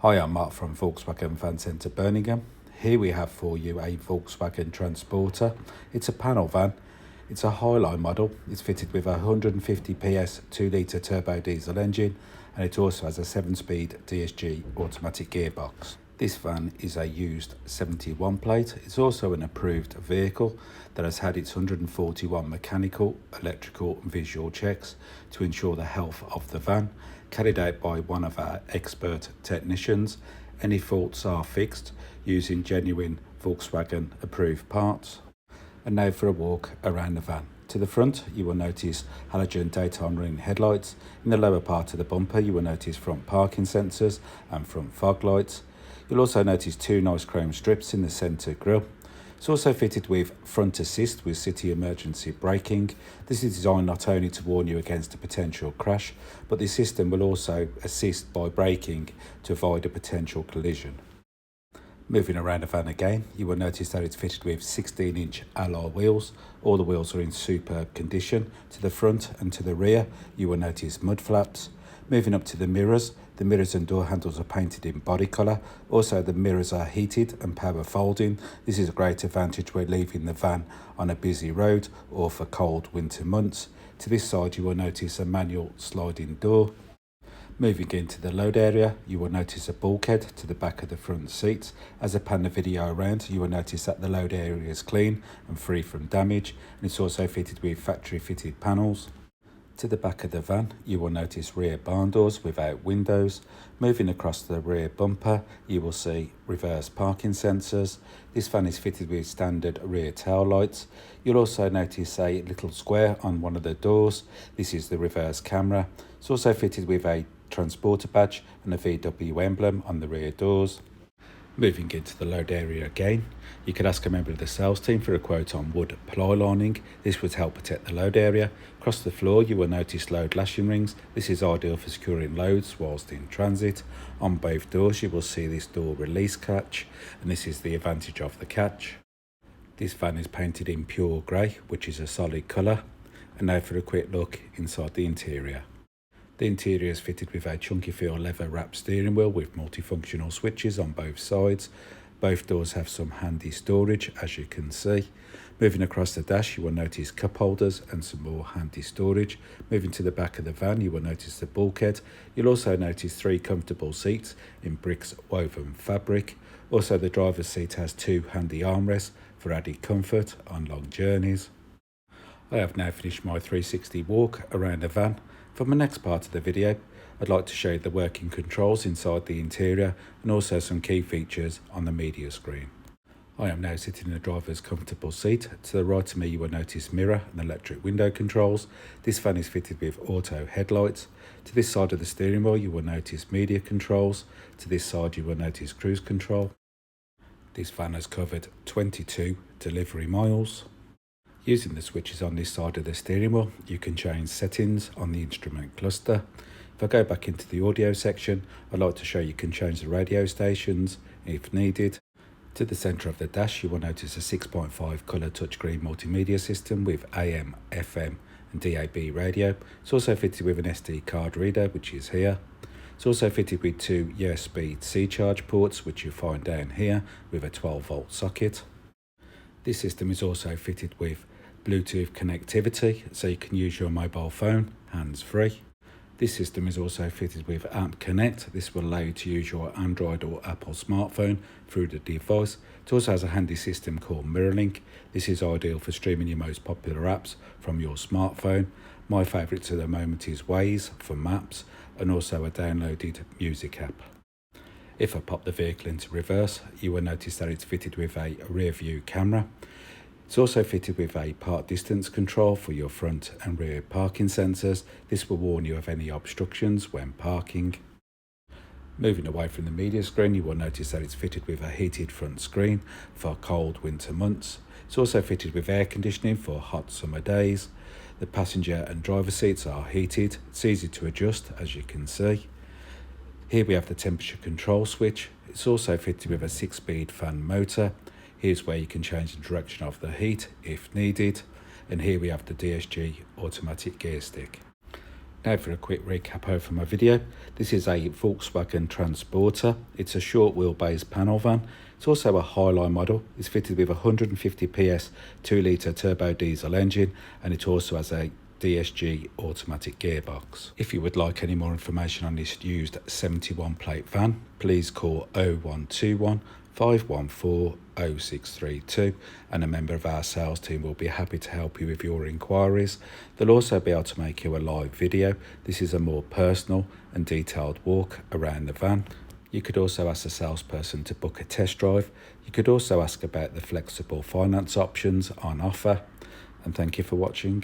Hi, I'm Mark from Volkswagen Fan Centre Birmingham. Here we have for you a Volkswagen Transporter. It's a panel van. It's a Highline model. It's fitted with a 150 PS 2-litre turbo diesel engine, and it also has a 7-speed DSG automatic gearbox. This van is a used 71 plate. It's also an approved vehicle that has had its 141 mechanical, electrical and visual checks to ensure the health of the van, carried out by one of our expert technicians. Any faults are fixed using genuine Volkswagen approved parts. And now for a walk around the van. To the front, you will notice halogen daytime running headlights. In the lower part of the bumper, you will notice front parking sensors and front fog lights. You'll also notice two nice chrome strips in the centre grille. It's also fitted with front assist with city emergency braking. This is designed not only to warn you against a potential crash, but the system will also assist by braking to avoid a potential collision. Moving around the van again, you will notice that it's fitted with 16-inch alloy wheels. All the wheels are in superb condition. To the front and to the rear, you will notice mud flaps. Moving up to the mirrors and door handles are painted in body colour. Also, the mirrors are heated and power folding. This is a great advantage when leaving the van on a busy road or for cold winter months. To this side, you will notice a manual sliding door. Moving into the load area, you will notice a bulkhead to the back of the front seats. As I pan the video around, you will notice that the load area is clean and free from damage, and it's also fitted with factory fitted panels. To the back of the van, you will notice rear barn doors without windows. Moving across the rear bumper, you will see reverse parking sensors. This van is fitted with standard rear tail lights. You'll also notice a little square on one of the doors. This is the reverse camera. It's also fitted with a transporter badge and a VW emblem on the rear doors. Moving into the load area again, you could ask a member of the sales team for a quote on wood ply-lining. This would help protect the load area. Across the floor, you will notice load lashing rings. This is ideal for securing loads whilst in transit. On both doors, you will see this door release catch, and this is the advantage of the catch. This van is painted in pure grey, which is a solid colour. And now for a quick look inside the interior. The interior is fitted with a chunky feel leather wrapped steering wheel with multifunctional switches on both sides. Both doors have some handy storage, as you can see. Moving across the dash, you will notice cup holders and some more handy storage. Moving to the back of the van, you will notice the bulkhead. You'll also notice 3 comfortable seats in bricks woven fabric. Also, the driver's seat has 2 handy armrests for added comfort on long journeys. I have now finished my 360 walk around the van. For my next part of the video, I'd like to show you the working controls inside the interior and also some key features on the media screen. I am now sitting in the driver's comfortable seat. To the right of me, you will notice mirror and electric window controls. This van is fitted with auto headlights. To this side of the steering wheel, you will notice media controls. To this side, you will notice cruise control. This van has covered 22 delivery miles. Using the switches on this side of the steering wheel, you can change settings on the instrument cluster. If I go back into the audio section, I'd like to show you can change the radio stations if needed. To the centre of the dash, you will notice a 6.5 colour touchscreen multimedia system with AM, FM and DAB radio. It's also fitted with an SD card reader, which is here. It's also fitted with 2 USB-C charge ports, which you find down here with a 12-volt socket. This system is also fitted with Bluetooth connectivity, so you can use your mobile phone hands-free. This system is also fitted with App Connect. This will allow you to use your Android or Apple smartphone through the device. It also has a handy system called MirrorLink. This is ideal for streaming your most popular apps from your smartphone. My favourites at the moment is Waze for maps and also a downloaded music app. If I pop the vehicle into reverse, you will notice that it's fitted with a rear view camera. It's also fitted with a park distance control for your front and rear parking sensors. This will warn you of any obstructions when parking. Moving away from the media screen, you will notice that it's fitted with a heated front screen for cold winter months. It's also fitted with air conditioning for hot summer days. The passenger and driver seats are heated. It's easy to adjust, as you can see. Here we have the temperature control switch. It's also fitted with a 6-speed fan motor. Here's where you can change the direction of the heat if needed. And here we have the DSG automatic gear stick. Now for a quick recap over my video. This is a Volkswagen Transporter. It's a short wheelbase panel van. It's also a Highline model. It's fitted with a 150 PS 2 litre turbo diesel engine, and it also has a DSG automatic gearbox. If you would like any more information on this used 71 plate van, please call 0121 514 0632 and a member of our sales team will be happy to help you with your inquiries. They'll also be able to make you a live video. This is a more personal and detailed walk around the van. You could also ask the salesperson to book a test drive. You could also ask about the flexible finance options on offer. And thank you for watching.